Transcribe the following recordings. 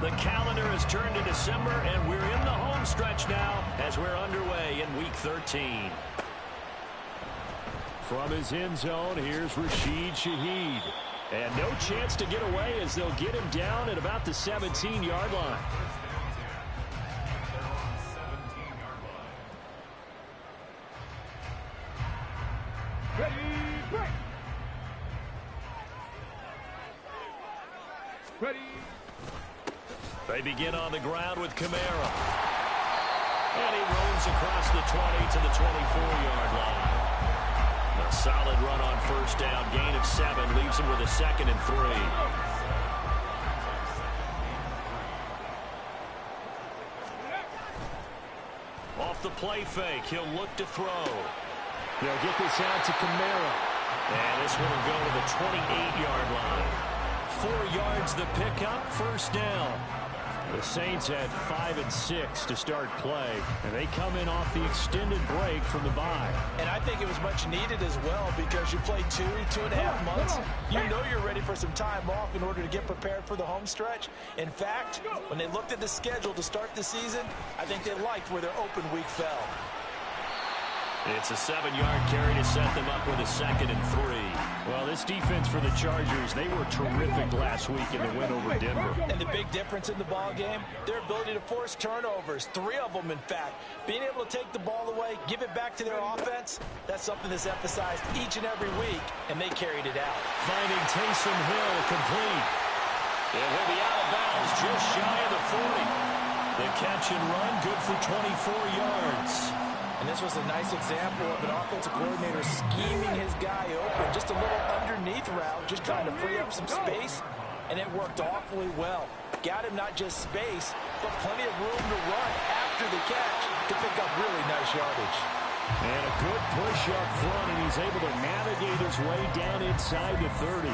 The calendar has turned to December, and we're in the home stretch now as we're underway in Week 13. From his end zone, here's Rashid Shaheed. And no chance to get away as they'll get him down at about the 17-yard line. Ready. They begin on the ground with Kamara. And he rolls across the 20 to the 24-yard line. A solid run on first down. Gain of 7 leaves him with a 2nd and 3. Off the play fake, he'll look to throw. They'll get this out to Kamara. And this one will go to the 28-yard line. 4 yards the pickup, first down. The Saints had 5 and 6 to start play, and they come in off the extended break from the bye. And I think it was much needed as well because you play 2.5 months. You know you're ready for some time off in order to get prepared for the home stretch. In fact, when they looked at the schedule to start the season, I think they liked where their open week fell. It's a 7-yard carry to set them up with a 2nd and 3. Well, this defense for the Chargers, they were terrific last week in the win over Denver. And the big difference in the ball game, their ability to force turnovers, 3 of them in fact. Being able to take the ball away, give it back to their offense, that's something that's emphasized each and every week, and they carried it out. Finding Taysom Hill complete. It will be out of bounds just shy of the 40. The catch and run, good for 24 yards. And this was a nice example of an offensive coordinator scheming his guy open. Just a little underneath route, just trying to free up some space. And it worked awfully well. Got him not just space, but plenty of room to run after the catch to pick up really nice yardage. And a good push up front, and he's able to navigate his way down inside the 30.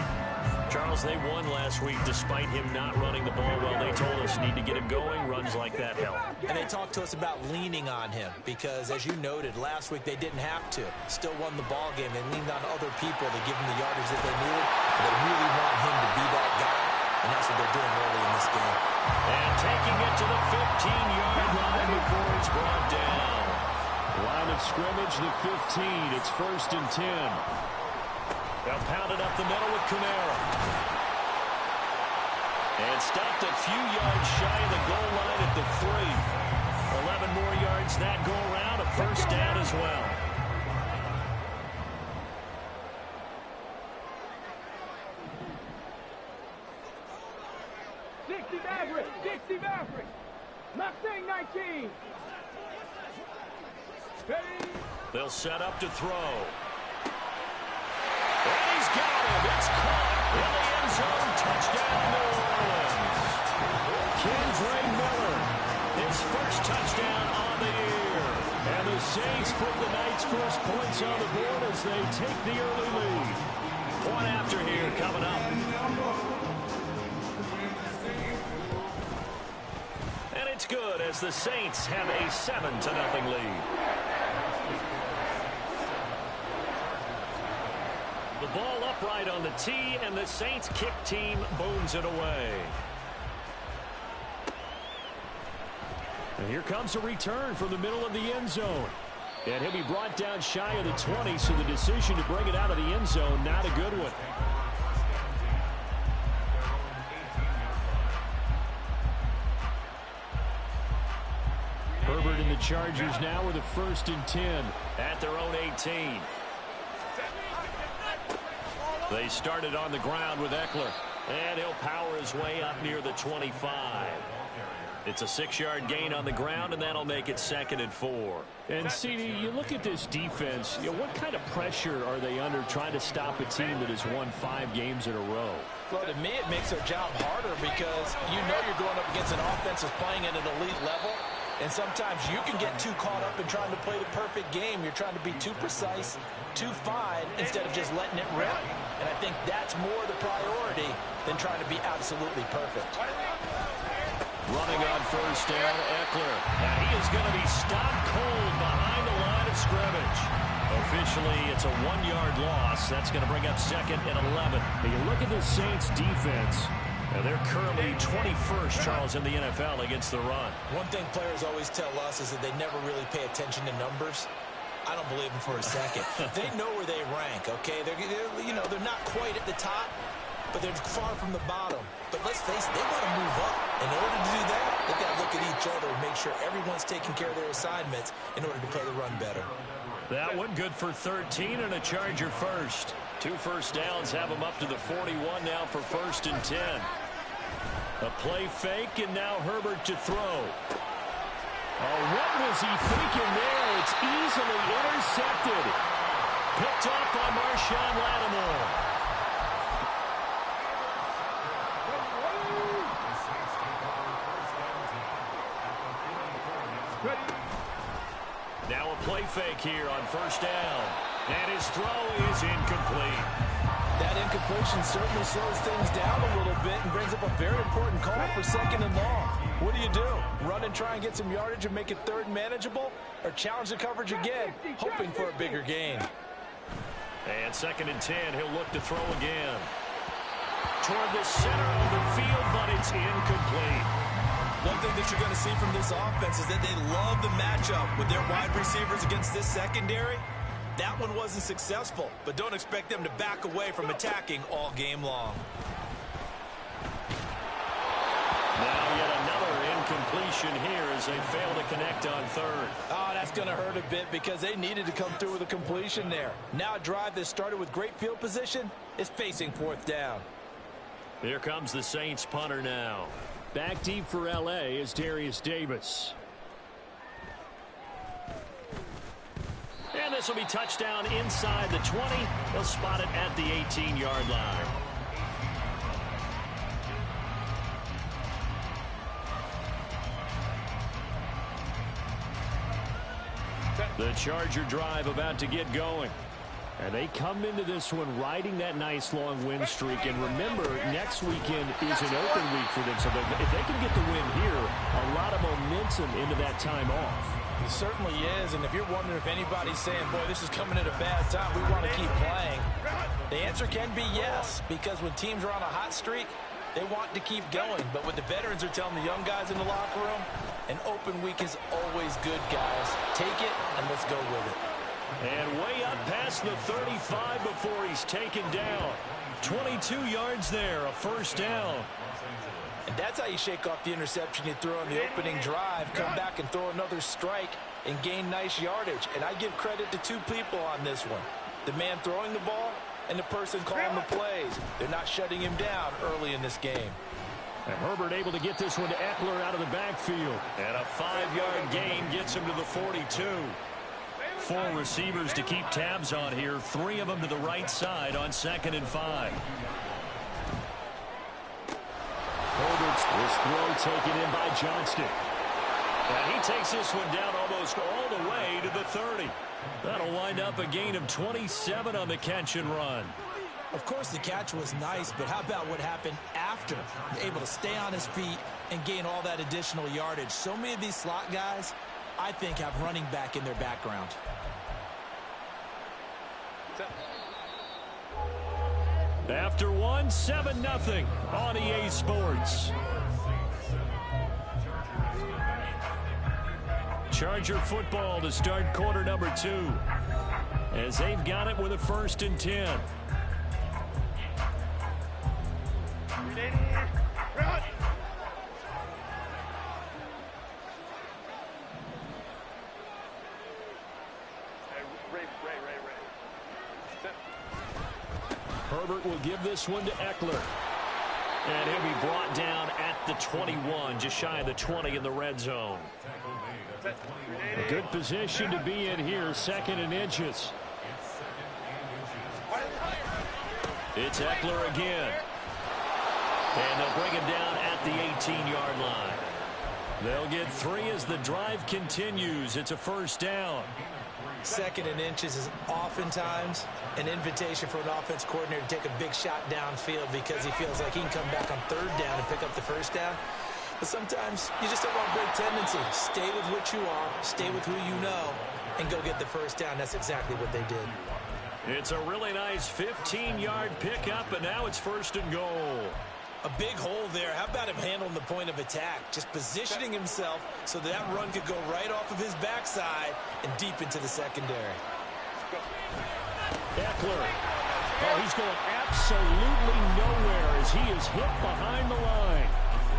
Charles, they won last week despite him not running the ball well. They told us need to get him going. Runs like that help. And they talked to us about leaning on him because, as you noted, last week they didn't have to. Still won the ball game. They leaned on other people to give him the yardage that they needed. And they really want him to be that guy, and that's what they're doing early in this game. And taking it to the 15-yard line before it's brought down. Line of scrimmage, the 15. It's 1st and 10. They'll pound it up the middle with Kamara. And stopped a few yards shy of the goal line at the 3. 11 more yards that go around, a first down as well. Dixie Maverick. Mustang 19. Ready. They'll set up to throw. And he's got him. It's caught in the end zone. Touchdown, New Orleans. Kendre Miller. His first touchdown on the year. And the Saints put the night's first points on the board as they take the early lead. One after here coming up. And it's good as the Saints have a 7-0 lead. The ball upright on the tee, and the Saints kick team booms it away. And here comes a return from the middle of the end zone. And he'll be brought down shy of the 20, so the decision to bring it out of the end zone, not a good one. Herbert and the Chargers now with a 1st and 10. At their own 18. They started on the ground with Eckler. And he'll power his way up near the 25. It's a 6-yard gain on the ground, and that'll make it 2nd and 4. And, CD, you look at this defense, what kind of pressure are they under trying to stop a team that has won 5 games in a row? Well, to me, it makes their job harder because you know you're going up against an offense that's playing at an elite level. And sometimes you can get too caught up in trying to play the perfect game. You're trying to be too precise, too fine, instead of just letting it rip. And I think that's more the priority than trying to be absolutely perfect. Running on first down, Eckler. And he is going to be stopped cold behind the line of scrimmage. Officially, it's a 1-yard loss. That's going to bring up 2nd and 11. You look at the Saints defense. And they're currently 21st, Charles, in the NFL against the run. One thing players always tell us is that they never really pay attention to numbers. I don't believe them for a second. They know where they rank, okay? They're not quite at the top, but they're far from the bottom. But let's face it, they want to move up. In order to do that, they've got to look at each other and make sure everyone's taking care of their assignments in order to play the run better. That one good for 13 and a Charger first. 2 first downs have them up to the 41 now for 1st and 10. A play fake, and now Herbert to throw. Oh, what was he thinking there? It's easily intercepted. Picked up by Marshawn Lattimore. Now a play fake here on 1st down. And his throw is incomplete. That incompletion certainly slows things down a little bit and brings up a very important call for 2nd and long. What do? Run and try and get some yardage and make it 3rd manageable? Or challenge the coverage again, hoping for a bigger gain? And 2nd and 10, he'll look to throw again. Toward the center of the field, but it's incomplete. One thing that you're going to see from this offense is that they love the matchup with their wide receivers against this secondary. That one wasn't successful, but don't expect them to back away from attacking all game long. Now yet another incompletion here as they fail to connect on 3rd. Oh, that's going to hurt a bit because they needed to come through with a completion there. Now a drive that started with great field position is facing 4th down. Here comes the Saints punter now. Back deep for L.A. is Darius Davis. And this will be touchdown inside the 20. They'll spot it at the 18-yard line. The Charger drive about to get going. And they come into this one riding that nice long win streak. And remember, next weekend is an open week for them. So if they can get the win here, a lot of momentum into that time off. It certainly is, and if you're wondering if anybody's saying, boy, this is coming at a bad time, we want to keep playing, the answer can be yes, because when teams are on a hot streak, they want to keep going. But what the veterans are telling the young guys in the locker room, an open week is always good, guys. Take it, and let's go with it. And way up past the 35 before he's taken down. 22 yards there, a 1st down. And that's how you shake off the interception you throw on the opening drive, come back and throw another strike and gain nice yardage. And I give credit to 2 people on this one. The man throwing the ball and the person calling the plays. They're not shutting him down early in this game. And Herbert able to get this one to Eckler out of the backfield. And a 5-yard gain gets him to the 42. 4 receivers to keep tabs on here. 3 of them to the right side on 2nd and 5. Herbert's this throw taken in by Johnston. And he takes this one down almost all the way to the 30. That'll wind up a gain of 27 on the catch and run. Of course, the catch was nice, but how about what happened after? Able to stay on his feet and gain all that additional yardage. So many of these slot guys, I think, have running back in their background. After one, 7-0 on EA Sports. Charger football to start quarter number 2. As they've got it with a 1st and 10. Herbert will give this one to Eckler. And he'll be brought down at the 21, just shy of the 20 in the red zone. A good position to be in here, 2nd and inches. It's Eckler again. And they'll bring him down at the 18-yard line. They'll get 3 as the drive continues. It's a 1st down. 2nd and inches is oftentimes an invitation for an offense coordinator to take a big shot downfield because he feels like he can come back on 3rd down and pick up the 1st down. But sometimes you just don't want a great tendency. Stay with what you are, stay with who you know, and go get the 1st down. That's exactly what they did. It's a really nice 15-yard pickup, and now it's 1st and goal. A big hole there. How about him handling the point of attack? Just positioning himself so that run could go right off of his backside and deep into the secondary. Eckler. Oh, he's going absolutely nowhere as he is hit behind the line.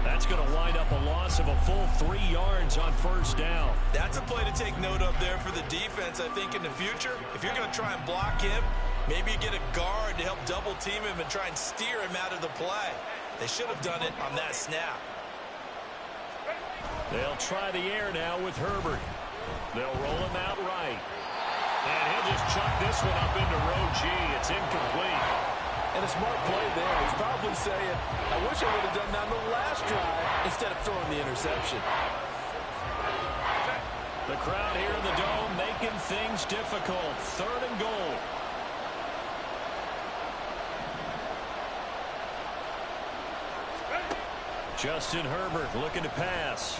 That's going to wind up a loss of a full 3 yards on first down. That's a play to take note of there for the defense, I think, in the future. If you're going to try and block him, maybe you get a guard to help double team him and try and steer him out of the play. They should have done it on that snap. They'll try the air now with Herbert. They'll roll him out right. And he'll just chuck this one up into row G. It's incomplete. And a smart play there. He's probably saying, I wish I would have done that on the last drive instead of throwing the interception. The crowd here in the Dome making things difficult. 3rd and goal. Justin Herbert looking to pass.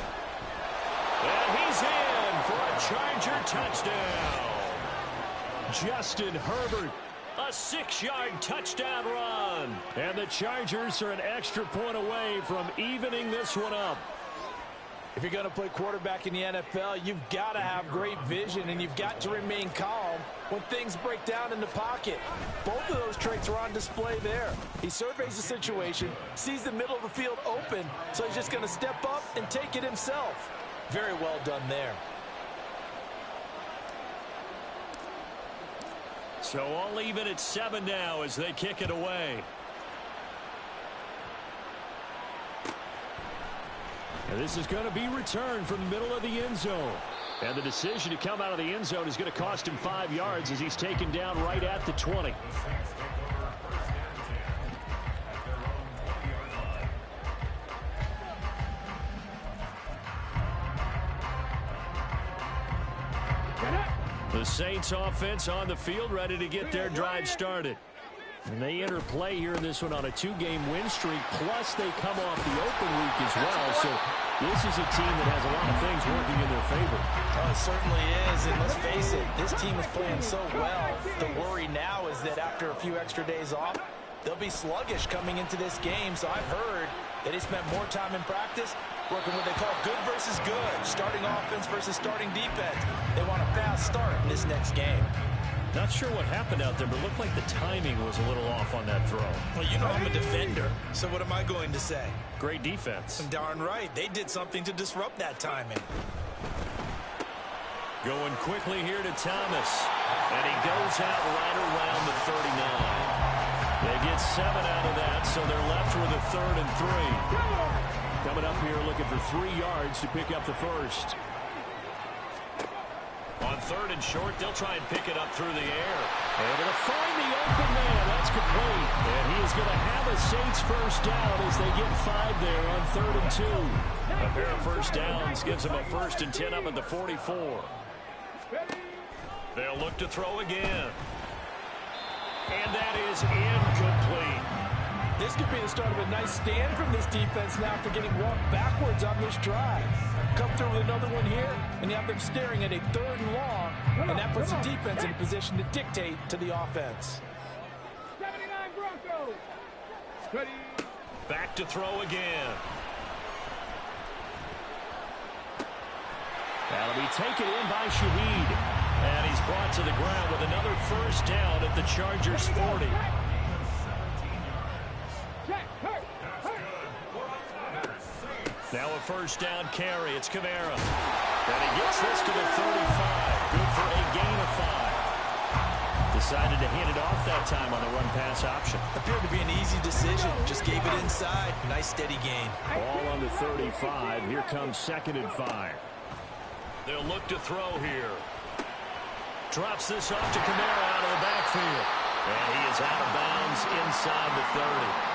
And he's in for a Charger touchdown. Justin Herbert, a 6-yard touchdown run. And the Chargers are an extra point away from evening this one up. If you're going to play quarterback in the NFL, you've got to have great vision, and you've got to remain calm when things break down in the pocket. Both of those traits are on display there. He surveys the situation, sees the middle of the field open, so he's just going to step up and take it himself. Very well done there. So all even at 7 now as they kick it away. And this is going to be returned from the middle of the end zone. And the decision to come out of the end zone is going to cost him 5 yards as he's taken down right at the 20. The Saints offense on the field ready to get their drive started. And they enter play here in this one on a 2-game win streak, plus they come off the open week as well. So this is a team that has a lot of things working in their favor. Oh, it certainly is, and let's face it, this team is playing so well. The worry now is that after a few extra days off, they'll be sluggish coming into this game. So I've heard that they spent more time in practice working what they call good versus good, starting offense versus starting defense. They want a fast start in this next game. Not sure what happened out there, but it looked like the timing was a little off on that throw. Well, you know I'm a defender, so what am I going to say? Great defense. Darn right. They did something to disrupt that timing. Going quickly here to Thomas. And he goes out right around the 39. They get 7 out of that, so they're left with a 3rd and 3. Coming up here looking for 3 yards to pick up the first. On 3rd and short, they'll try and pick it up through the air. Able to find the open man. That's complete. And he is going to have a Saints first down as they get 5 there on 3rd and 2. A pair of first downs gives them a 1st and 10 up at the 44. They'll look to throw again. And that is incomplete. This could be the start of a nice stand from this defense now after getting walked backwards on this drive. Come through with another one here, and you have them staring at a 3rd and long, and that puts the defense in a position to dictate to the offense. 79 Broncos. Ready. Back to throw again. That'll be taken in by Shaheed. And he's brought to the ground with another first down at the Chargers 40. Now a first down carry. It's Kamara. And he gets this to the 35. Good for a gain of 5. Decided to hand it off that time on the run-pass option. Appeared to be an easy decision. Just gave it inside. Nice steady gain. Ball on the 35. Here comes 2nd and 5. They'll look to throw here. Drops this off to Kamara out of the backfield. And he is out of bounds inside the 30.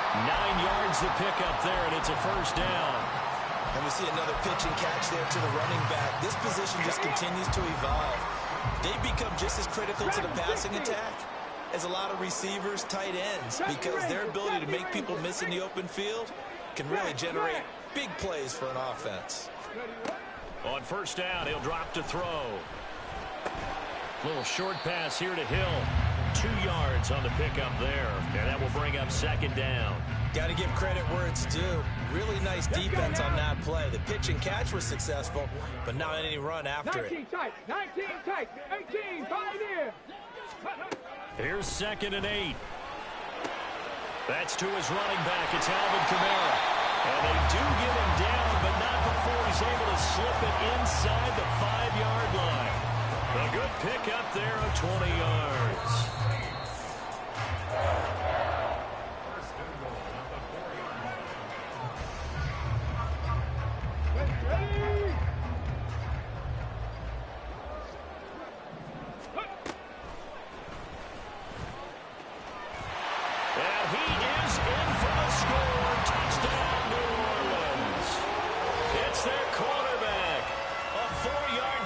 9 yards to pick up there, and it's a first down. And we see another pitch and catch there to the running back. This position just continues to evolve. They become just as critical to the passing attack as a lot of receivers, tight ends, because their ability to make people miss in the open field can really generate big plays for an offense. On first down, he'll drop to throw. Little short pass here to Hill. 2 yards on the pickup there, and that will bring up 2nd down. Got to give credit where it's due. Really nice defense on that play. The pitch and catch was successful, but not any run after it. 19 tight, 19 tight, 18, 5 in. Here's 2nd and 8. That's to his running back. It's Alvin Kamara. And they do get him down, but not before he's able to slip it inside the 5-yard line. A good pickup there of 20 yards.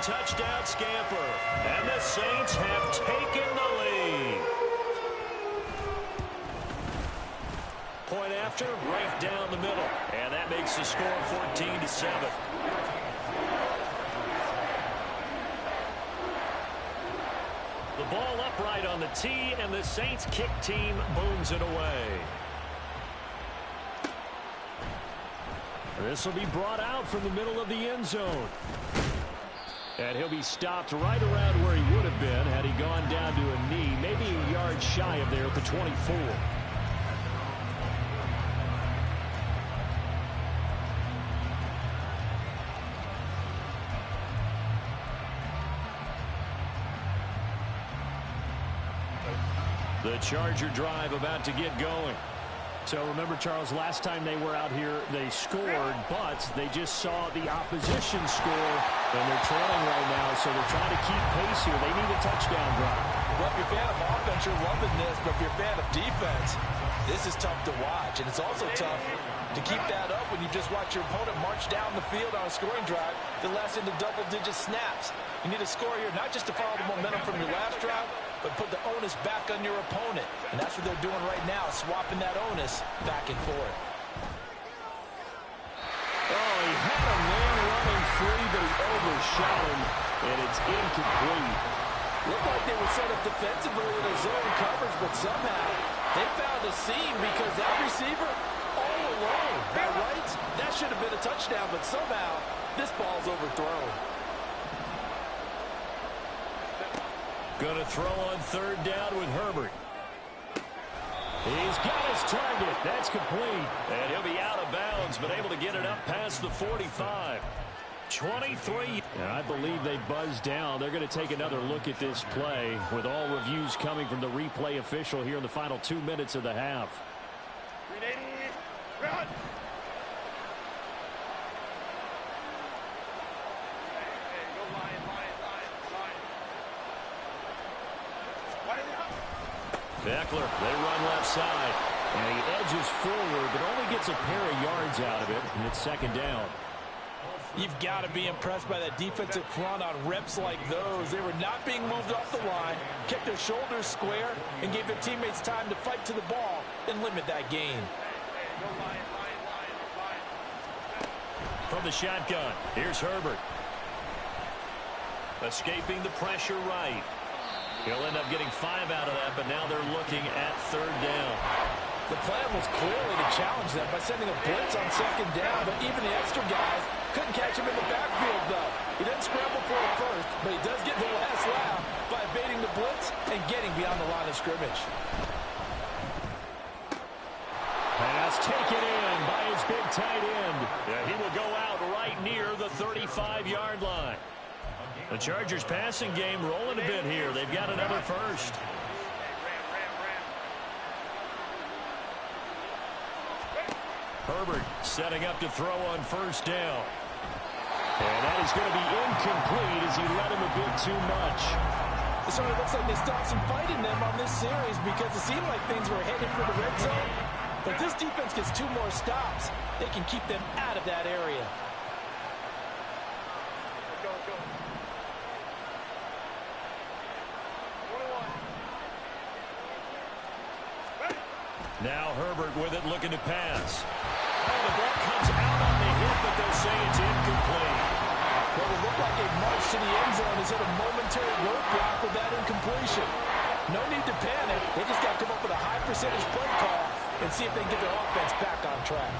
Touchdown scamper, and the Saints have taken the lead. Point after, right down the middle, and that makes the score 14-7. The ball upright on the tee, and the Saints kick team booms it away. This will be brought out from the middle of the end zone. And he'll be stopped right around where he would have been had he gone down to a knee, maybe a yard shy of there at the 24. The Charger drive about to get going. So remember, Charles, last time they were out here, they scored, but they just saw the opposition score, and they're trailing right now, so they're trying to keep pace here. They need a touchdown drive. Well, if you're a fan of offense, you're loving this, but if you're a fan of defense, this is tough to watch, and it's also tough to keep that up when you just watch your opponent march down the field on a scoring drive that lasts into double-digit snaps. You need a score here, not just to follow the momentum from your last drive, but put the onus back on your opponent. And that's what they're doing right now, swapping that onus back and forth. Oh, he had a man running free, but he overshot him, and it's incomplete. Looked like they were set up defensively in a zone coverage, but somehow they found a seam because that receiver all alone. By rights, that should have been a touchdown, but somehow this ball's overthrown. Going to throw on 3rd down with Herbert. He's got his target. That's complete. And he'll be out of bounds, but able to get it up past the 45. 23. And I believe they buzzed down. They're going to take another look at this play with all reviews coming from the replay official here in the final 2 minutes of the half. Run. Eckler, they run left side. And he edges forward, but only gets a pair of yards out of it, and it's 2nd down. You've got to be impressed by that defensive front on reps like those. They were not being moved off the line, kept their shoulders square, and gave their teammates time to fight to the ball and limit that gain. From the shotgun, here's Herbert. Escaping the pressure right. He'll end up getting 5 out of that, but now they're looking at 3rd down. The plan was clearly to challenge them by sending a blitz on 2nd down, but even the extra guys couldn't catch him in the backfield, though. He doesn't scramble for it first, but he does get the last laugh by evading the blitz and getting beyond the line of scrimmage. Pass taken in by his big tight end. Yeah, he will go out right near the 35-yard line. The Chargers passing game rolling a bit here. They've got another first. Herbert setting up to throw on 1st down. And that is going to be incomplete as he let him a bit too much. It sort of looks like they still have some fight in them on this series because it seemed like things were headed for the red zone. But this defense gets 2 more stops. They can keep them out of that area. Now Herbert with it, looking to pass. Oh, the ball comes out on the hit, but they'll say it's incomplete. What would look like a march to the end zone is hit a momentary roadblock with that incompletion. No need to panic. They just got to come up with a high percentage play call and see if they can get their offense back on track.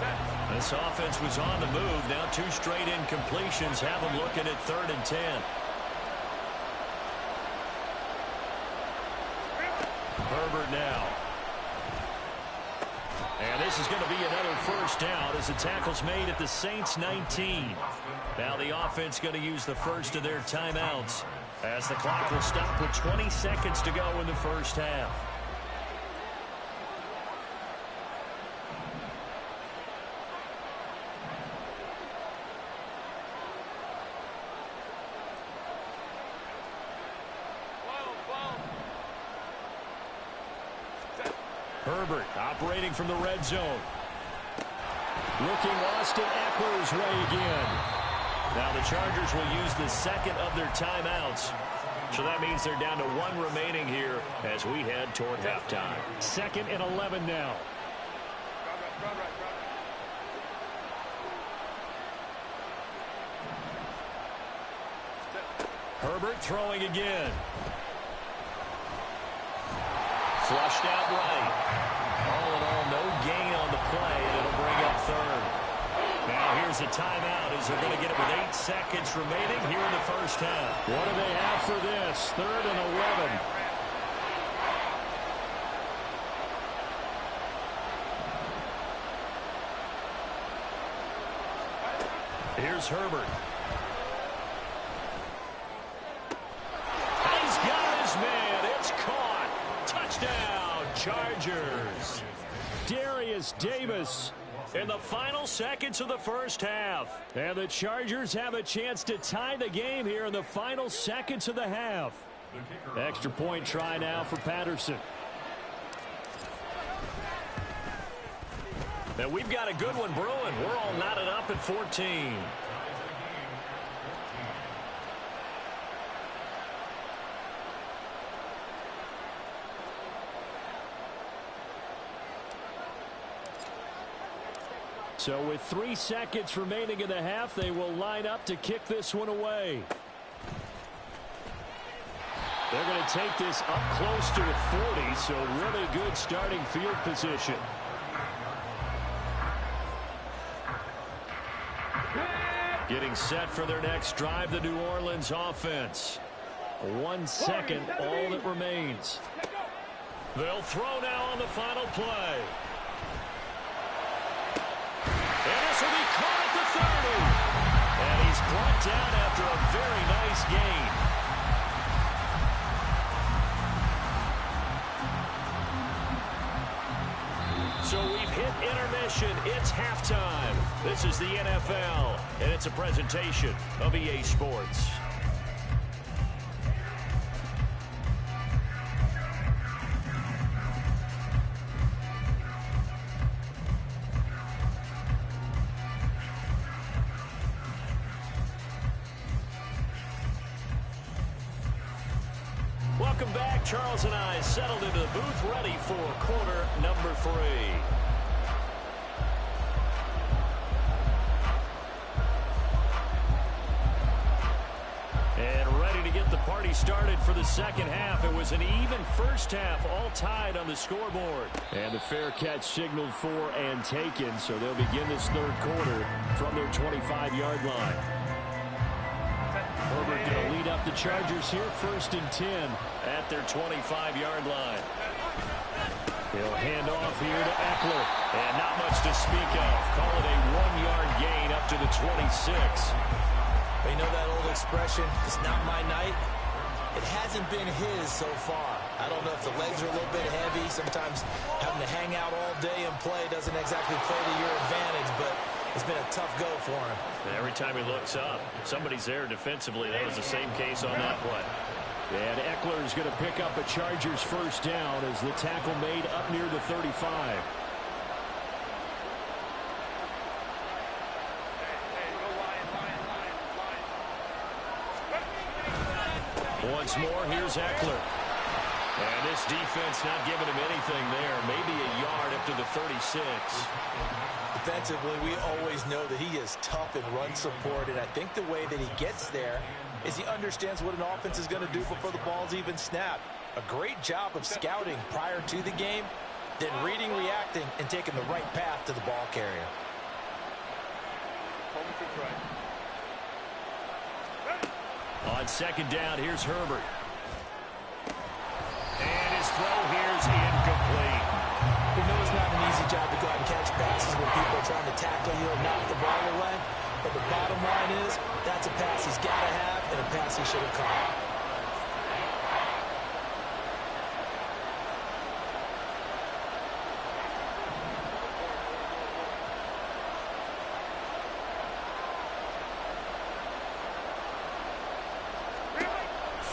This offense was on the move. Now 2 straight incompletions have them looking at 3rd and 10. Herbert now. And this is going to be another first down as the tackle's made at the Saints 19. Now the offense going to use the first of their timeouts as the clock will stop with 20 seconds to go in the first half. Herbert operating from the red zone. Looking Austin Eckler's way again. Now the Chargers will use the second of their timeouts. So that means they're down to 1 remaining here as we head toward halftime. 2nd and 11 now. Herbert throwing again. Flushed out right. All in all, no gain on the play, and it'll bring up 3rd. Now here's a timeout as they're going to get it with 8 seconds remaining here in the first half. What do they have for this? 3rd and 11. Here's Herbert. He's got his man. It's caught. Touchdown, Chargers. Darius Davis in the final seconds of the first half. And the Chargers have a chance to tie the game here in the final seconds of the half. Extra point try now for Patterson. And we've got a good one brewing. We're all knotted up at 14. So with 3 seconds remaining in the half, they will line up to kick this one away. They're going to take this up close to the 40, so really good starting field position. Getting set for their next drive, the New Orleans offense. 1 second, all that remains. They'll throw now on the final play. And this will be caught at the 30. And he's brought down after a very nice gain. So we've hit intermission. It's halftime. This is the NFL, and it's a presentation of EA Sports. Welcome back. Charles and I settled into the booth, ready for quarter number 3. And ready to get the party started for the second half. It was an even first half, all tied on the scoreboard. And the fair catch signaled for and taken, so they'll begin this third quarter from their 25-yard line. Herbert going to lead up the Chargers here, 1st and 10 at their 25-yard line. He'll hand off here to Eckler, and not much to speak of. Call it a 1-yard gain up to the 26. You know that old expression, it's not my night? It hasn't been his so far. I don't know if the legs are a little bit heavy. Sometimes having to hang out all day and play doesn't exactly play to your advantage, but it's been a tough go for him. And every time he looks up, somebody's there defensively. That was the same case on that play. And Eckler's going to pick up a Chargers first down as the tackle made up near the 35. Once more, here's Eckler. And this defense not giving him anything there. Maybe a yard up to the 36. Defensively, we always know that he is tough in run support, and I think the way that he gets there is he understands what an offense is going to do before the ball's even snapped. A great job of scouting prior to the game, then reading, reacting, and taking the right path to the ball carrier. On second down, here's Herbert. And his throw here's incomplete. We know it's not an easy job to go out and catch passes when people are trying to tackle you and knock the ball away. But the bottom line is, that's a pass he's got to have and a pass he should have caught.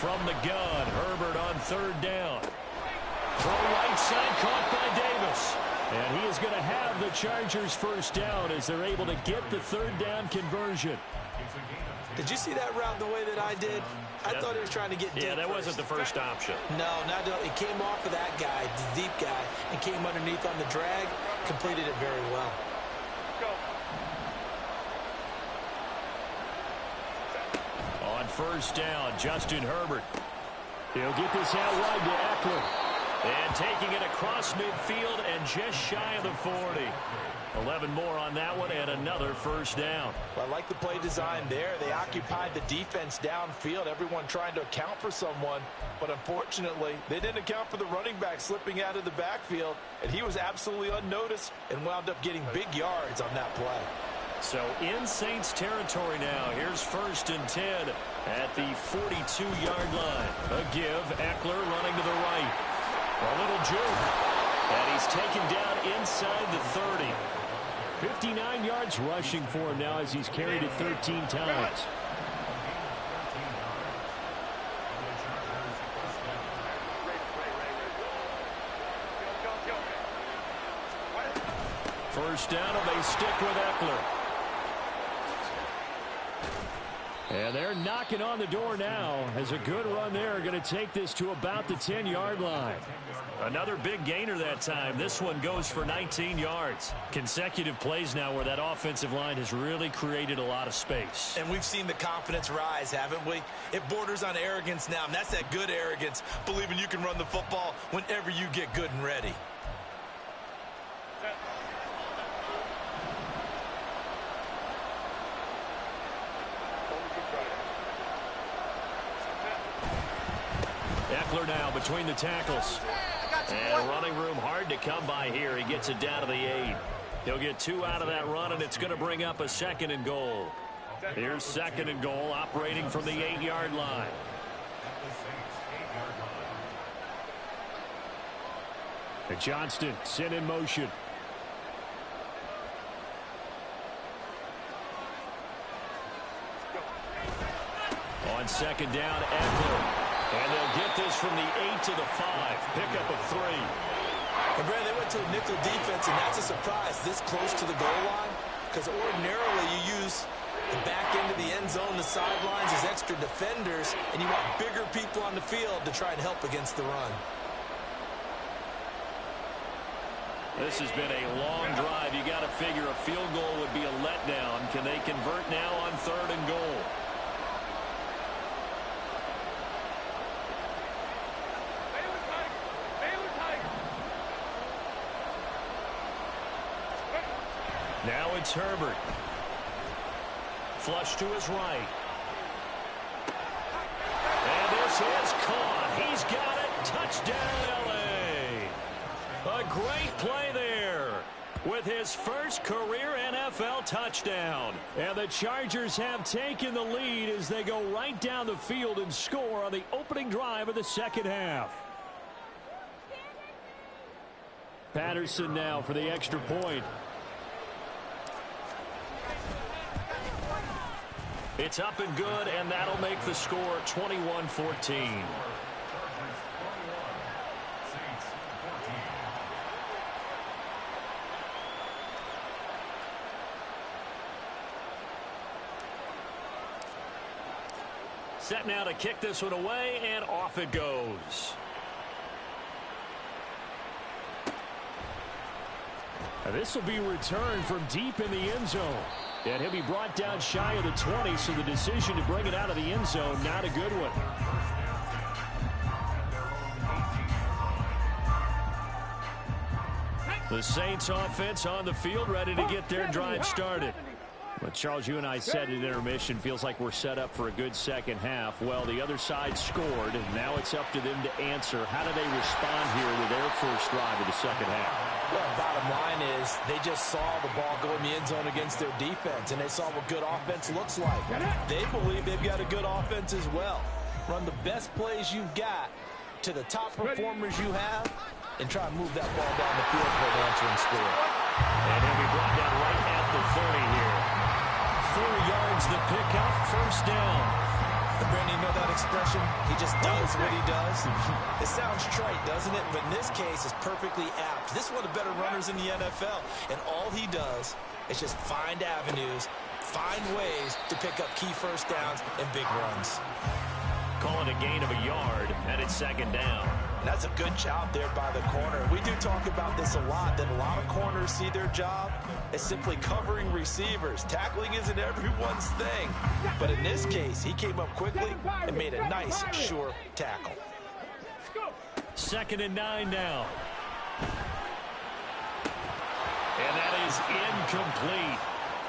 From the gun, Herbert on third down. Throw right side, caught by Davis. And he is going to have the Chargers first down as they're able to get the third down conversion. Did you see that route the way that I did? I thought he was trying to get deep. Yeah, that wasn't the first option. No, not at all. It came off of that guy, the deep guy, and came underneath on the drag, completed it very well. On first down, Justin Herbert. He'll get this out wide to Eckler. And taking it across midfield and just shy of the 40. 11 more on that one and another first down. Well, I like the play design there. They occupied the defense downfield, everyone trying to account for someone. But unfortunately, they didn't account for the running back slipping out of the backfield. And he was absolutely unnoticed and wound up getting big yards on that play. So in Saints territory now. Here's first and 10 at the 42-yard line. A give. Eckler running to the right. A little juke. And he's taken down inside the 30. 59 yards rushing for him now as he's carried it 13 times. First down, and they stick with Eckler. And they're knocking on the door now as a good run there. Going to take this to about the 10-yard line. Another big gainer that time. This one goes for 19 yards. Consecutive plays now where that offensive line has really created a lot of space. And we've seen the confidence rise, haven't we? It borders on arrogance now, and that's that good arrogance, believing you can run the football whenever you get good and ready. Eckler now between the tackles. And running room hard to come by here. He gets it down to the 8. He'll get 2 out of that run, and it's going to bring up a second and goal. Here's second and goal, operating from the 8-yard line. And Johnston sent in motion. On second down, Eckler. And they'll get this from the 8 to the 5. Pick up of 3. And Brad, they went to a nickel defense, and that's a surprise this close to the goal line. Because ordinarily you use the back end of the end zone, the sidelines as extra defenders, and you want bigger people on the field to try and help against the run. This has been a long drive. You got to figure a field goal would be a letdown. Can they convert now on third and goal? Now it's Herbert. Flush to his right. And this is caught. He's got it. Touchdown, L.A. A great play there with his first career NFL touchdown. And the Chargers have taken the lead as they go right down the field and score on the opening drive of the second half. Patterson now for the extra point. It's up and good, and that'll make the score 21-14. Set now to kick this one away, and off it goes. And this will be returned from deep in the end zone. And he'll be brought down shy of the 20, so the decision to bring it out of the end zone, not a good one. The Saints offense on the field, ready to get their drive started. But Charles, you and I said at intermission, feels like we're set up for a good second half. Well, the other side scored, and now it's up to them to answer. How do they respond here with their first drive of the second half? Well, bottom line is they just saw the ball go in the end zone against their defense, and they saw what good offense looks like. They believe they've got a good offense as well. Run the best plays you've got to the top performers you have, and try and move that ball down the field for an answering score. And he'll be brought down right at the 30 here. 4 yards the pickup, first down. Brandon, you know that expression? He just does what he does. It sounds trite, doesn't it? But in this case, it's perfectly apt. This is one of the better runners in the NFL. And all he does is just find avenues, find ways to pick up key first downs and big runs. Calling a gain of a yard, and it's second down. And that's a good job there by the corner. We do talk about this a lot, that a lot of corners see their job as simply covering receivers. Tackling isn't everyone's thing. But in this case, he came up quickly and made a nice, sure tackle. Second and 9 now. And that is incomplete.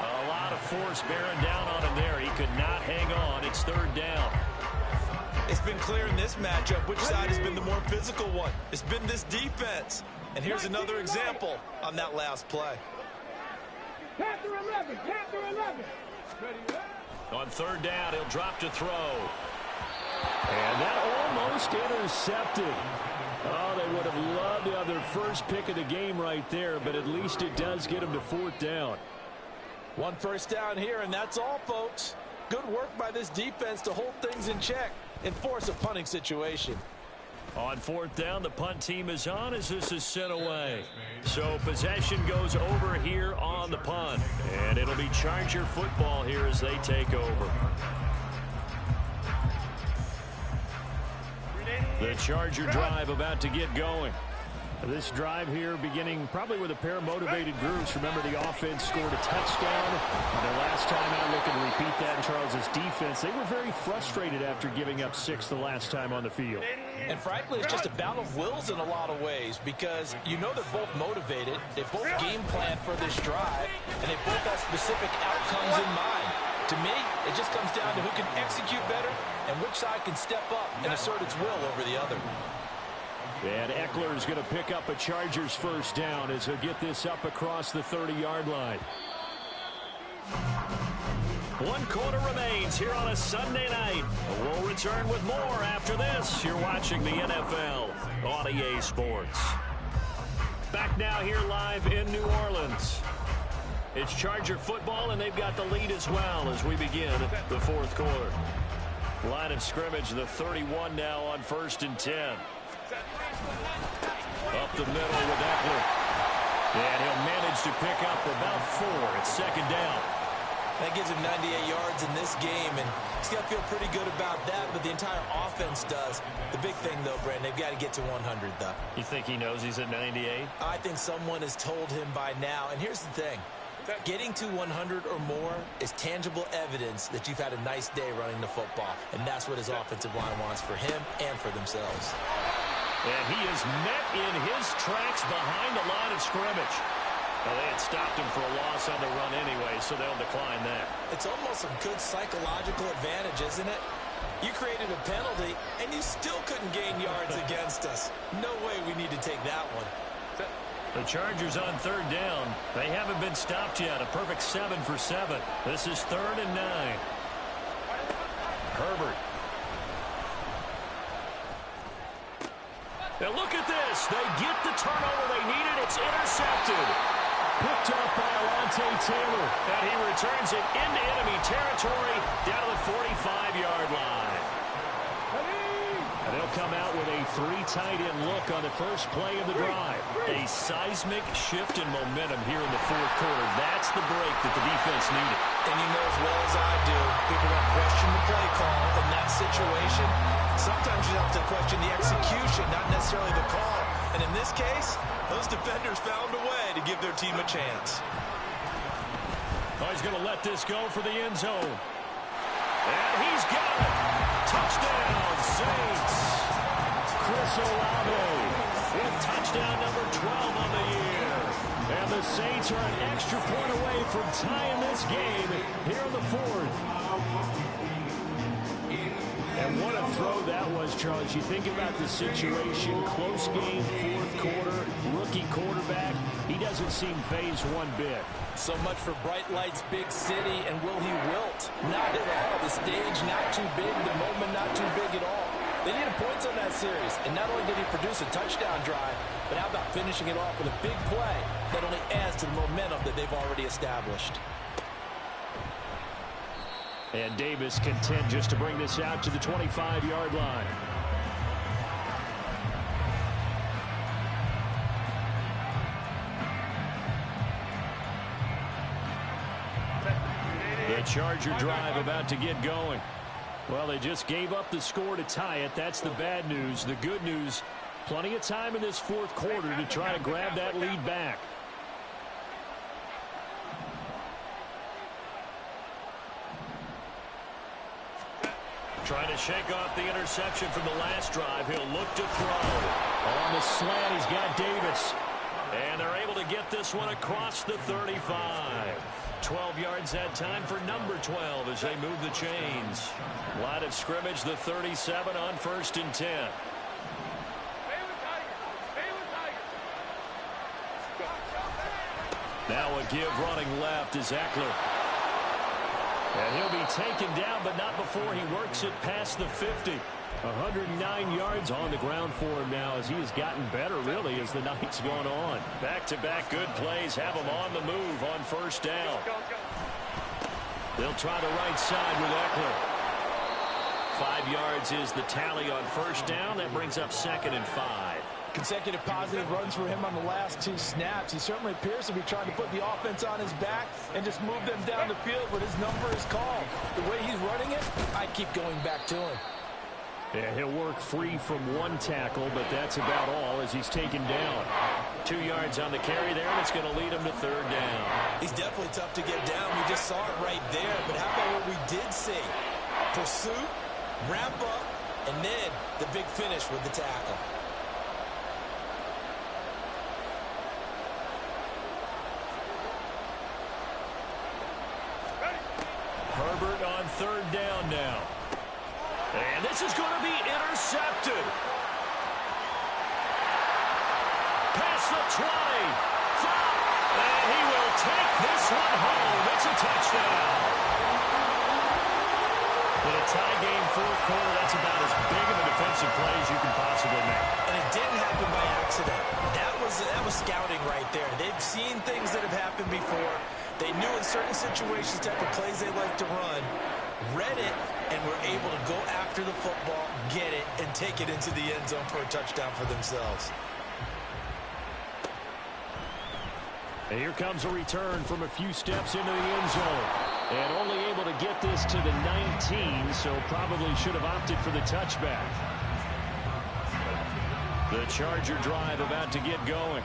A lot of force bearing down on him there. He could not hang on. It's third down. It's been clear in this matchup which side has been the more physical one. It's been this defense. And here's another example on that last play. Panther 11, Panther 11. On third down, he'll drop to throw. And that almost intercepted. Oh, they would have loved to have their first pick of the game right there, but at least it does get them to fourth down. One first down here, and that's all, folks. Good work by this defense to hold things in check and force a punting situation. On fourth down, the punt team is on as this is sent away. So possession goes over here on the punt. And it'll be Charger football here as they take over. The Charger drive about to get going. This drive here beginning probably with a pair of motivated groups. Remember, the offense scored a touchdown. The last time out, looking to repeat that in Charles's defense. They were very frustrated after giving up 6 the last time on the field. And frankly, it's just a battle of wills in a lot of ways because you know they're both motivated. They both game plan for this drive, and they both have specific outcomes in mind. To me, it just comes down to who can execute better and which side can step up and assert its will over the other. And Eckler is going to pick up a Chargers first down as he'll get this up across the 30-yard line. 1 quarter remains here on a Sunday night. We'll return with more after this. You're watching the NFL on EA Sports. Back now here live in New Orleans. It's Charger football, and they've got the lead as well as we begin the fourth quarter. Line of scrimmage, the 31 now on 1st and 10. Up the middle with Eckler. And he'll manage to pick up about 4. It's second down. That gives him 98 yards in this game, and he's got to feel pretty good about that, but the entire offense does. The big thing, though, Brandon, they've got to get to 100, though. You think he knows he's at 98? I think someone has told him by now, and here's the thing. Getting to 100 or more is tangible evidence that you've had a nice day running the football, and that's what his offensive line wants for him and for themselves. And he is met in his tracks behind the line of scrimmage. Well, they had stopped him for a loss on the run anyway, so they'll decline that. It's almost a good psychological advantage, isn't it? You created a penalty, and you still couldn't gain yards against us. No way we need to take that one. The Chargers on third down. They haven't been stopped yet. A perfect 7 for 7. This is 3rd and 9. Herbert. Now look at this. They get the turnover they needed. It's intercepted. Picked up by Alontae Taylor. And he returns it into enemy territory down to the 45-yard line. And they'll come out with a 3 tight end look on the first play of the drive. A seismic shift in momentum here in the fourth quarter. That's the break that the defense needed. And you know as well as I do, people don't question the play call in that situation. Sometimes you have to question the execution, not necessarily the call. And in this case, those defenders found a way to give their team a chance. Oh, he's going to let this go for the end zone. And he's got it. Touchdown, Saints. Chris Olave with touchdown number 12 on the year. And the Saints are an extra point away from tying this game here in the fourth. And what a throw that was, Charles. You think about the situation, close game, fourth quarter, rookie quarterback. He doesn't seem fazed one bit. So much for bright lights, big city, and will he wilt? Not at all. The stage not too big, the moment not too big at all. They needed points on that series, and not only did he produce a touchdown drive, but how about finishing it off with a big play that only adds to the momentum that they've already established. And Davis content just to bring this out to the 25-yard line. The Charger drive about to get going. Well, they just gave up the score to tie it. That's the bad news. The good news, plenty of time in this fourth quarter to try to grab that lead back. Trying to shake off the interception from the last drive. He'll look to throw. On the slant, he's got Davis. And they're able to get this one across the 35. 12 yards that time for number 12 as they move the chains. Line of scrimmage, the 37 on 1st and 10. Now a give running left is Eckler. And he'll be taken down, but not before he works it past the 50. 109 yards on the ground for him now as he has gotten better, really, as the night's gone on. Back-to-back good plays have him on the move on 1st down. They'll try the right side with Eckler. 5 yards is the tally on 1st down. That brings up 2nd and 5. Consecutive positive runs for him on the last 2 snaps. He certainly appears to be trying to put the offense on his back and just move them down the field when his number is called. The way he's running it, I keep going back to him. Yeah, he'll work free from 1 tackle, but that's about all as he's taken down. 2 yards on the carry there, and it's going to lead him to 3rd down. He's definitely tough to get down. We just saw it right there. But how about what we did see? Pursuit, wrap up, and then the big finish with the tackle. Herbert on 3rd down now. And this is going to be intercepted. Past the 20. And he will take this one home. It's a touchdown. In a tie game, fourth quarter, that's about as big of a defensive play as you can possibly make. And it didn't happen by accident. That was scouting right there. They've seen things that have happened before. They knew in certain situations the type of plays they like to run, read it, and were able to go after the football, get it, and take it into the end zone for a touchdown for themselves. And here comes a return from a few steps into the end zone. And only able to get this to the 19, so probably should have opted for the touchback. The Charger drive about to get going.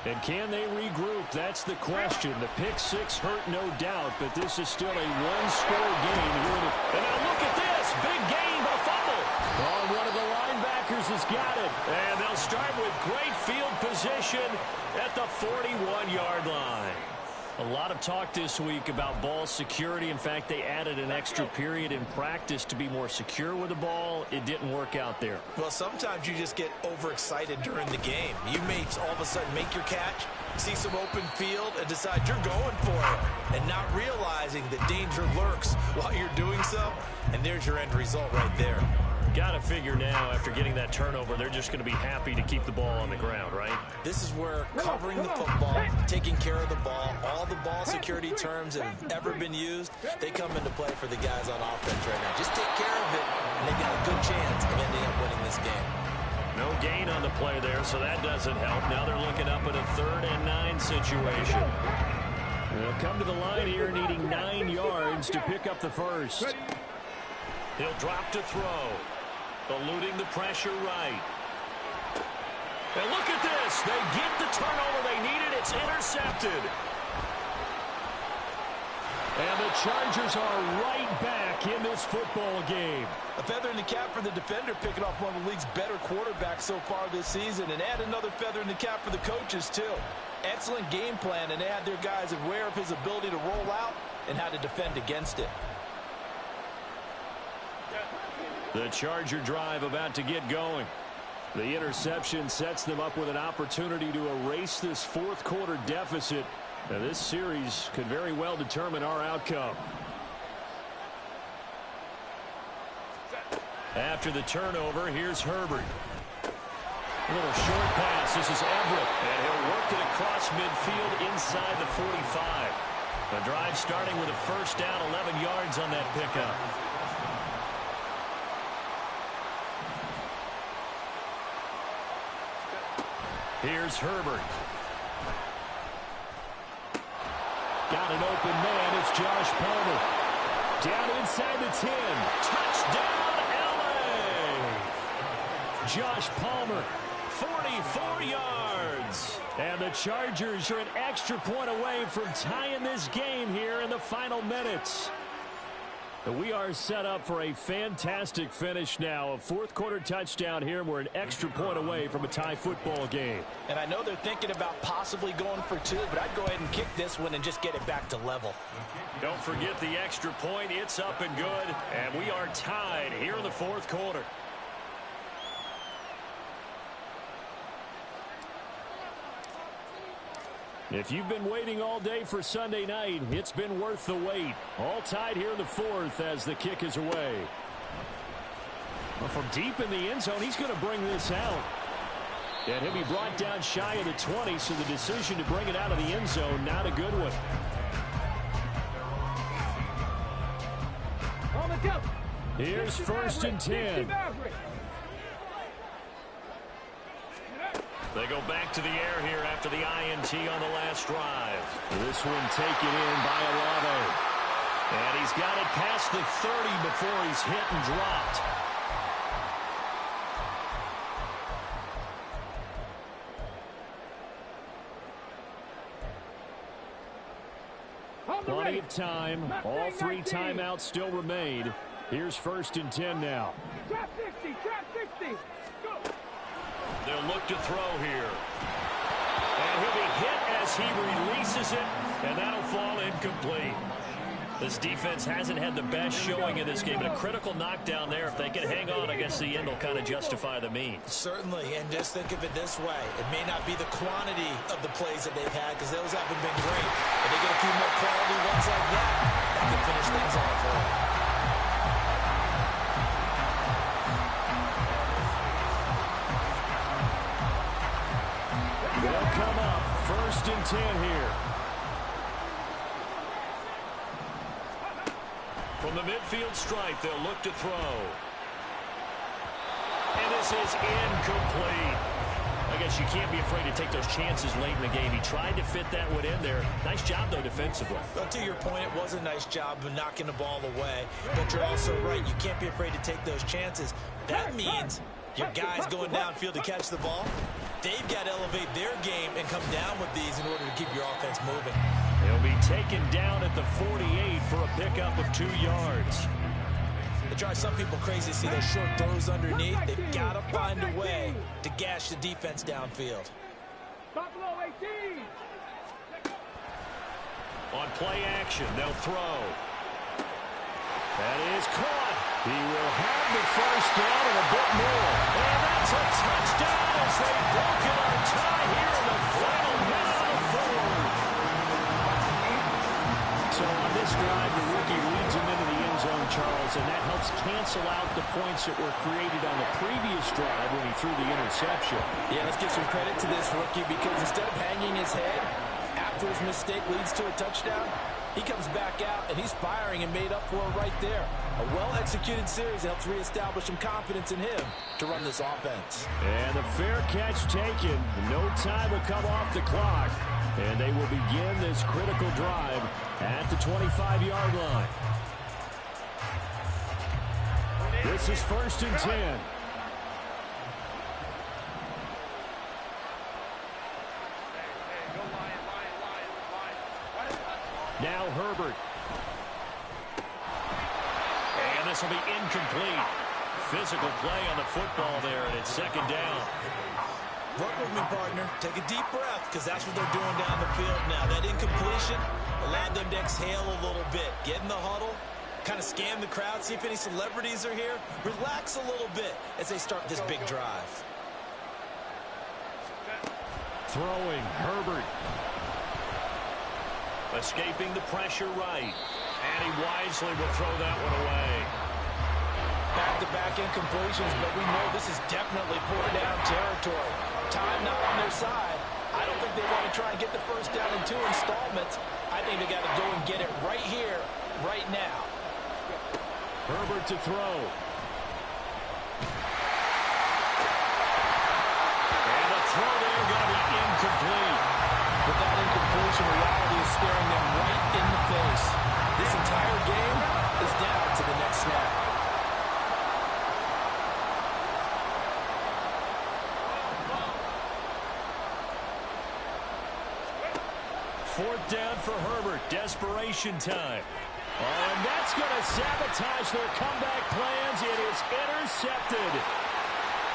And can they regroup? That's the question. The pick 6 hurt, no doubt, but this is still a 1-score game here. And now look at this. Big gain, but a fumble. Oh, one of the linebackers has got it. And they'll start with great field position at the 41-yard line. A lot of talk this week about ball security. In fact, they added an extra period in practice to be more secure with the ball. It didn't work out there. Well, sometimes you just get overexcited during the game. You may all of a sudden make your catch, see some open field, and decide you're going for it, and not realizing that danger lurks while you're doing so, and there's your end result right there. Got to figure now, after getting that turnover, they're just going to be happy to keep the ball on the ground, right? This is where covering the football, taking care of the ball, all the ball security terms that have ever been used, they come into play for the guys on offense right now. Just take care of it, and they've got a good chance of ending up winning this game. No gain on the play there, so that doesn't help. Now they're looking up at a 3rd and 9 situation. They'll come to the line here needing 9 yards to pick up the first. He'll drop to throw. Eluding the pressure right. And look at this. They get the turnover they needed. It's intercepted. And the Chargers are right back in this football game. A feather in the cap for the defender, picking off one of the league's better quarterbacks so far this season. And add another feather in the cap for the coaches, too. Excellent game plan, and they had their guys aware of his ability to roll out and how to defend against it. The Charger drive about to get going. The interception sets them up with an opportunity to erase this fourth quarter deficit. Now, this series could very well determine our outcome. After the turnover, here's Herbert. A little short pass. This is Everett. And he'll work it across midfield inside the 45. The drive starting with a first down, 11 yards on that pickup. Here's Herbert. Got an open man. It's Josh Palmer. Down inside the 10. Touchdown, L.A. Josh Palmer, 44 yards. And the Chargers are an extra point away from tying this game here in the final minutes. We are set up for a fantastic finish now. A fourth quarter touchdown here. We're an extra point away from a tie football game. And I know they're thinking about possibly going for two, but I'd go ahead and kick this one and just get it back to level. Don't forget the extra point. It's up and good. And we are tied here in the fourth quarter. If you've been waiting all day for Sunday night, it's been worth the wait. All tied here in the fourth as the kick is away. Well, from deep in the end zone, he's going to bring this out. And he'll be brought down shy of the 20, so the decision to bring it out of the end zone, not a good one. Here's first and 10. They go back to the air here after the INT on the last drive. This one taken in by Olave. And he's got it past the 30 before he's hit and dropped. Plenty of time. All three timeouts still remain. Here's first and 10 now. Trap 60, trap 60. Go. They'll look to throw here. And he'll be hit as he releases it, and that'll fall incomplete. This defense hasn't had the best showing in this game, but a critical knockdown there. If they can hang on, I guess the end will kind of justify the means. Certainly, and just think of it this way. It may not be the quantity of the plays that they've had, because those haven't been great. But they get a few more quality ones like that can finish things off for them. They'll come up first and 10 here. From the midfield stripe, they'll look to throw. And this is incomplete. I guess you can't be afraid to take those chances late in the game. He tried to fit that one in there. Nice job, though, defensively. Well, to your point, it was a nice job of knocking the ball away. But you're also right. You can't be afraid to take those chances. That means your guys going downfield to catch the ball, they've got to elevate their game and come down with these in order to keep your offense moving. He'll be taken down at the 48 for a pickup of 2 yards. It drives some people crazy to see those short throws underneath. They've got to find a way to gash the defense downfield. Buffalo 18. On play action, they'll throw. That is caught. He will have the first down and a bit more. And that's a touchdown as they've broken our tie here in the final minute of the fourth. So on this drive, the rookie leads him into the end zone, Charles, and that helps cancel out the points that were created on the previous drive when he threw the interception. Yeah, let's give some credit to this rookie, because instead of hanging his head after his mistake leads to a touchdown, he comes back out, and he's firing and made up for it right there. A well-executed series helps reestablish some confidence in him to run this offense. And the fair catch taken. No time will come off the clock. And they will begin this critical drive at the 25-yard line. This is first and 10. Now Herbert. this will be incomplete. Physical play on the football there, and it's second down. Work with me, partner. Take a deep breath, because that's what they're doing down the field now. That incompletion allowed them to exhale a little bit. Get in the huddle, kind of scan the crowd, see if any celebrities are here. Relax a little bit as they start this big drive. Throwing, Herbert. Escaping the pressure right. And he wisely will throw that one away. Back-to-back incompletions, but we know this is definitely fourth-down territory. Time not on their side. I don't think they want to try and get the first down in 2 installments. I think they got to go and get it right here, right now. Herbert to throw. And the throw there going to be incomplete. With that incompletion, reality is staring them right in the face. This entire game is down to the next snap. Fourth down for Herbert. Desperation time. Oh, and that's going to sabotage their comeback plans. It is intercepted.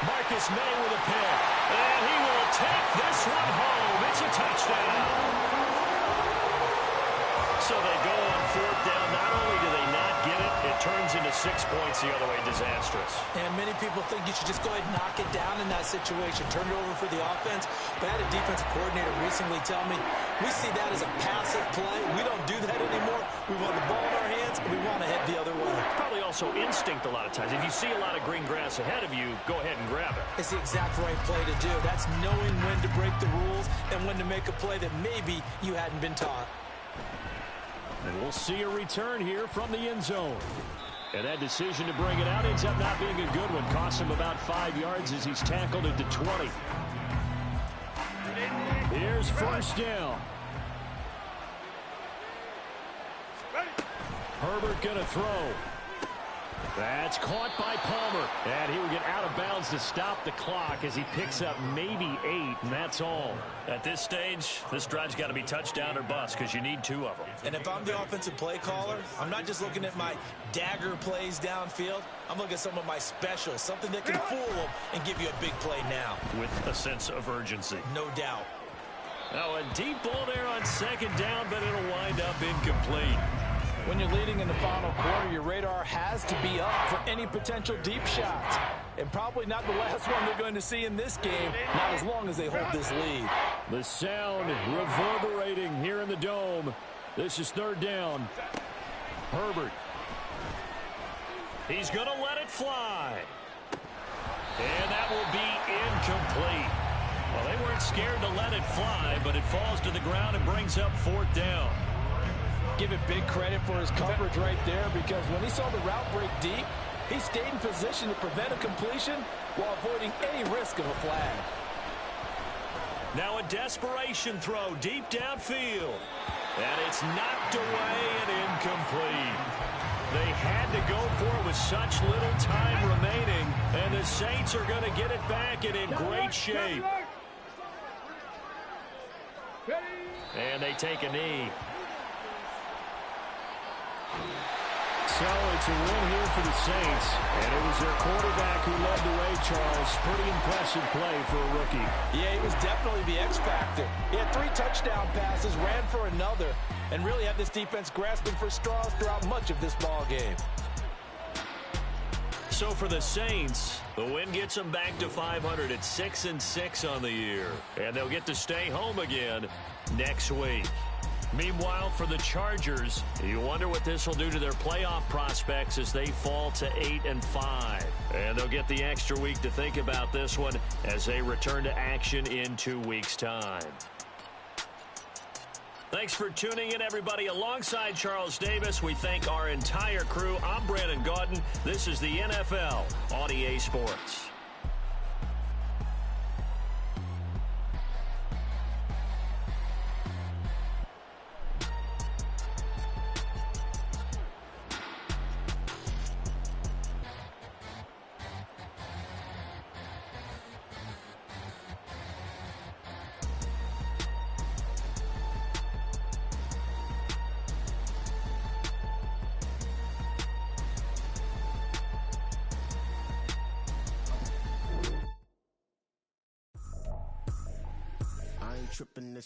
Marcus May with a pick. And he will take this one home. It's a touchdown. So they go on fourth down. Not only do they not get it, it turns into 6 points the other way. Disastrous. And many people think you should just go ahead and knock it down in that situation. Turn it over for the offense. But I had a defensive coordinator recently tell me, we see that as a passive play. We don't do that anymore. We want the ball in our hands, and we want to head the other way. Probably also instinct a lot of times. If you see a lot of green grass ahead of you, go ahead and grab it. It's the exact right play to do. That's knowing when to break the rules and when to make a play that maybe you hadn't been taught. And we'll see a return here from the end zone. And that decision to bring it out ends up not being a good one. Costs him about 5 yards as he's tackled at the 20. Here's first down. Herbert going to throw. That's caught by Palmer. And he will get out of bounds to stop the clock as he picks up maybe 8, and that's all. At this stage, this drive's got to be touchdown or bust because you need 2 of them. And if I'm the offensive play caller, I'm not just looking at my dagger plays downfield. I'm looking at some of my specials, something that can fool them and give you a big play now. With a sense of urgency. No doubt. Now a deep ball there on second down, but it'll wind up incomplete. When you're leading in the final quarter, your radar has to be up for any potential deep shots. And probably not the last one they're going to see in this game, not as long as they hold this lead. The sound reverberating here in the dome. This is third down. Herbert. He's going to let it fly. And that will be incomplete. Well, they weren't scared to let it fly, but it falls to the ground and brings up fourth down. Give it big credit for his coverage right there, because when he saw the route break deep, he stayed in position to prevent a completion while avoiding any risk of a flag. Now a desperation throw deep downfield. And it's knocked away and incomplete. They had to go for it with such little time remaining, and the Saints are going to get it back and in great shape. And they take a knee. So it's a win here for the Saints, and it was their quarterback who led the way, Charles. Pretty impressive play for a rookie. Yeah, he was definitely the X factor. He had 3 touchdown passes, ran for another, and really had this defense grasping for straws throughout much of this ball game. So for the Saints, the win gets them back to 500 at 6-6 on the year, and they'll get to stay home again next week. Meanwhile, for the Chargers, you wonder what this will do to their playoff prospects as they fall to 8-5. And they'll get the extra week to think about this one as they return to action in 2 weeks' time. Thanks for tuning in, everybody. Alongside Charles Davis, we thank our entire crew. I'm Brandon Gaudin. This is the NFL on EA Sports. tripping this